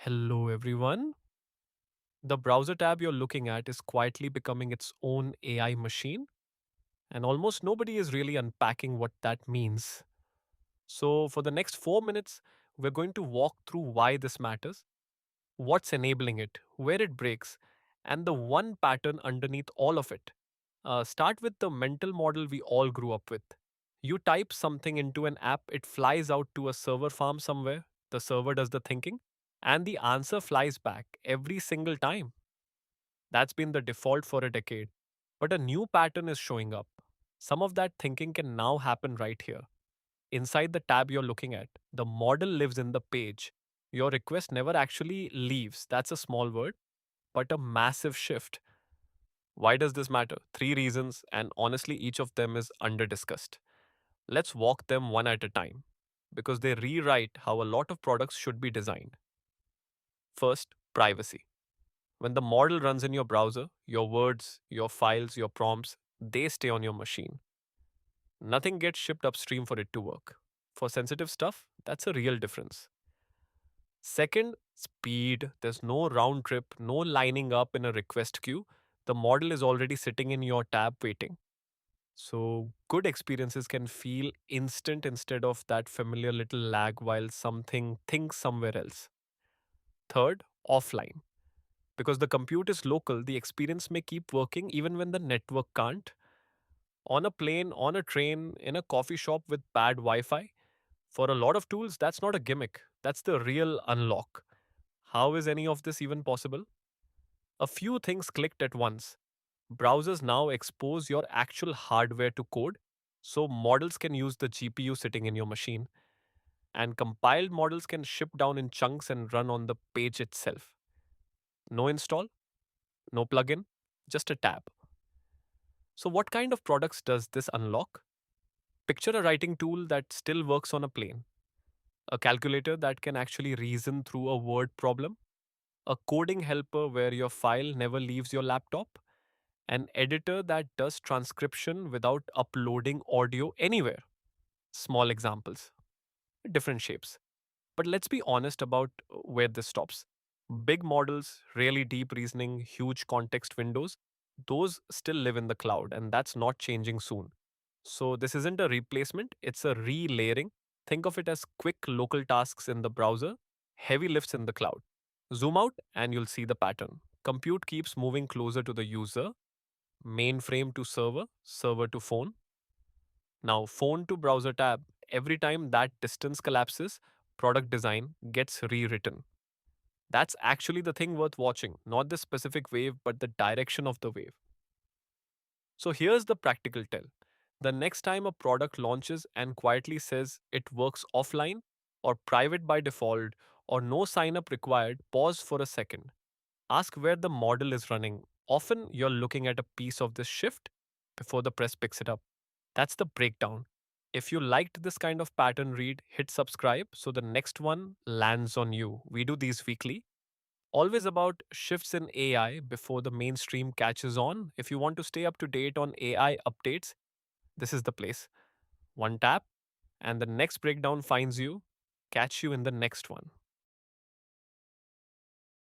Hello, everyone. The browser tab you're looking at is quietly becoming its own AI machine, and almost nobody is really unpacking what that means. So, for the next 4 minutes, we're going to walk through why this matters, what's enabling it, where it breaks, and the one pattern underneath all of it. Start with the mental model we all grew up with. You type something into an app, it flies out to a server farm somewhere, the server does the thinking, and the answer flies back every single time. That's been the default for a decade. But a new pattern is showing up. Some of that thinking can now happen right here. Inside the tab you're looking at, the model lives in the page. Your request never actually leaves. That's a small word, but a massive shift. Why does this matter? Three reasons, and honestly, each of them is under discussed. Let's walk them one at a time because they rewrite how a lot of products should be designed. First, privacy. When the model runs in your browser, your words, your files, your prompts, they stay on your machine. Nothing gets shipped upstream for it to work. For sensitive stuff, that's a real difference. Second, speed. There's no round trip, no lining up in a request queue. The model is already sitting in your tab waiting. So, good experiences can feel instant instead of that familiar little lag while something thinks somewhere else. Third, offline. Because the compute is local, the experience may keep working even when the network can't. On a plane, on a train, in a coffee shop with bad Wi Fi. For a lot of tools, that's not a gimmick. That's the real unlock. How is any of this even possible? A few things clicked at once. Browsers now expose your actual hardware to code, so models can use the GPU sitting in your machine. And compiled models can ship down in chunks and run on the page itself. No install, no plugin, just a tab. So, what kind of products does this unlock? Picture a writing tool that still works on a plane, a calculator that can actually reason through a word problem, a coding helper where your file never leaves your laptop, an editor that does transcription without uploading audio anywhere. Small examples, different shapes. But let's be honest about where this stops. Big models, really deep reasoning, huge context windows, those still live in the cloud, and that's not changing soon. So, this isn't a replacement, it's a relayering. Think of it as quick local tasks in the browser, heavy lifts in the cloud. Zoom out, and you'll see the pattern. Compute keeps moving closer to the user, mainframe to server, server to phone. Now, phone to browser tab, every time that distance collapses, product design gets rewritten. That's actually the thing worth watching, not the specific wave, but the direction of the wave. So here's the practical tell. The next time a product launches and quietly says it works offline, or private by default, or no sign up required, pause for a second. Ask where the model is running. Often you're looking at a piece of this shift before the press picks it up. That's the breakdown. If you liked this kind of pattern read, hit subscribe so the next one lands on you. We do these weekly. Always about shifts in AI before the mainstream catches on. If you want to stay up to date on AI updates, this is the place. One tap, and the next breakdown finds you. Catch you in the next one.